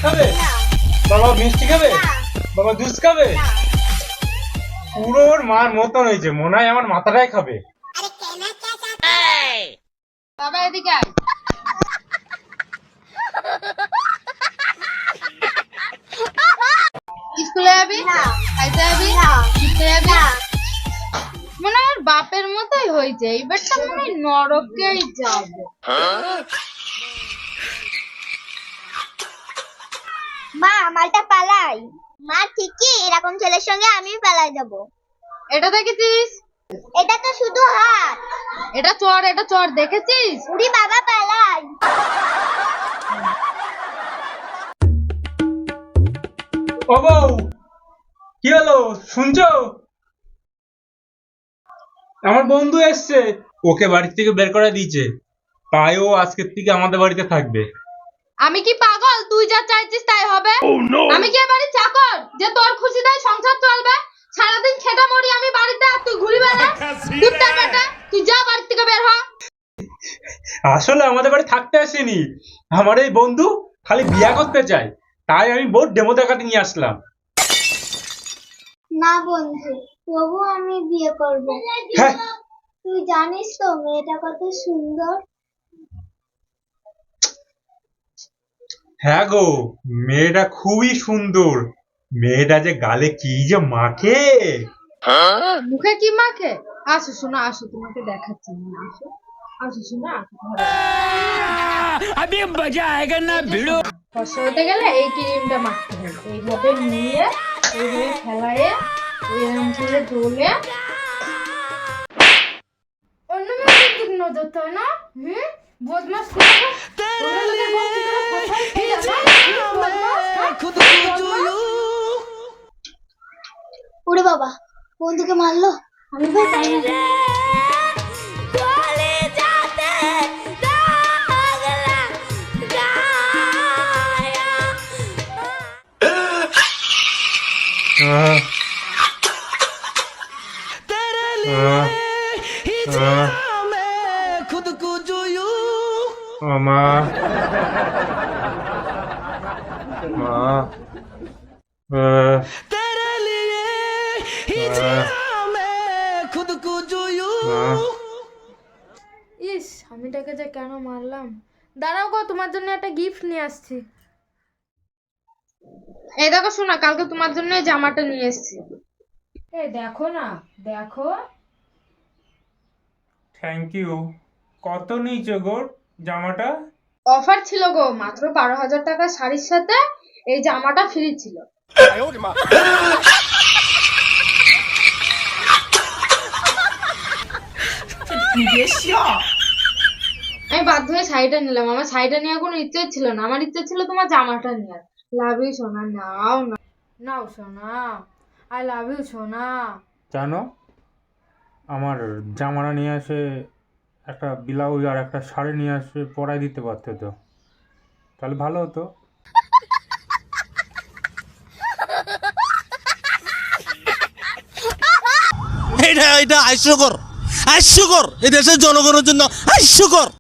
খাবে? বাবা মিষ্টি খাবে? বাবা দুধ খাবে? পুরো ওর মার মতন হয়েছে, মনে হয় আমার মাথাটাই খাবে। বাবা এদিকে আয়। স্কুলে যাবি? খাইতে যাবি? ঘুরতে যাবি? মনে হয় ওর বাপের মতোই হয়েছে, এইবারটা মনে হয় নরকেই যাবে। মা মালটা পালাই। মা ঠিকই, এরকম ছেলের সঙ্গে আমি পালাই যাব। এটা দেখেছিস? এটা তো শুধু হাত। এটা চর দেখেছিস? উড়ি বাবা পালাই। ও বউ, কি হলো শুনছো? আমার বন্ধু এসছে, ওকে বাড়ি থেকে বের করে দিয়েছে, তাই ও আজকের থেকে আমাদের বাড়িতে থাকবে। আমি কি পাগল? তুই যা চাইছিস তাই হবে? আমি কি এবারে চাকর যে তোর খুশিতে সংসার চলবে? সারাদিন খেটে মরি আমি বাড়িতে, আর তুই ঘুরি বেড়া। কুত্তার বেটা, তুই যা বাড়ি থেকে বের হ। আসলে আমাদের বাড়ি থাকতে আসেনি, আমার এই বন্ধু খালি বিয়া করতে চায়, তাই আমি বোর্ড ডেমো দেখাতে নিয়ে আসলাম। না বন্ধু, তবু আমি বিয়ে করব। হ্যাঁ। তুই জানিস তো মেয়েটা কত সুন্দর। হ্যাঁ গো, মেয়েটা খুবই সুন্দর, মেয়েটা যে গালে কি যে মাখে। মুখে কি মাখে? আসো শোনা, আসো তোমাকে দেখাচ্ছি আমি। আসো আসো শোনা, আসো ঘরে। अभी मजा आएगा ना भिड़ो। ফর্সা হতে গেলে এই ক্রিমটা মাখতে হবে, এইভাবে নিয়ে এইভাবে ফেলায়ে এরকম করে ডলে অন্য মেয়েদের দিক নজর তো না। বদমাস করে অন্য লোকের বউ কি করে ফসাই খেয়ে যায় না? বদমাস, হ্যাঁ? বদমাস। ওরে বাবা, বন্ধুকে মারলো। আমি ভাই তাই না। खुद को जो यूं মা মা तेरे लिए ही जिया मैं खुद को जो यूं ইস, আমিটাকে যে কেন মারলাম। দাঁড়াও গো, তোমার জন্য একটা গিফট নিয়ে আসছি। এই দেখো শোনা, কালকে তোমার জন্য এই জামাটা নিয়ে এসেছি। এই দেখো না, দেখো। Thank you. কত নিয়েছো গো জামাটা? অফার ছিল গো, মাত্র 12,000 টাকা শাড়ির সাথে এই জামাটা ফ্রি ছিল। আমি বাধ্য হয়ে শাড়িটা নিলাম, আমার শাড়িটা নেওয়ার কোনো ইচ্ছে ছিল না, আমার ইচ্ছে ছিল তোমার জামাটা নেওয়ার। লাভ ইউ সোনা, নাও না, নাও সোনা, আই লাভ ইউ সোনা। জানো, আমার জামাটা নিয়ে আসে একটা ব্লাউজ আর একটা শাড়ি নিয়ে আসে পরাই দিতে পারতে তো, তাহলে ভালো হতো। এটা হাস্যকর, হাস্যকর, এই দেশের জনগণের জন্য হাস্যকর।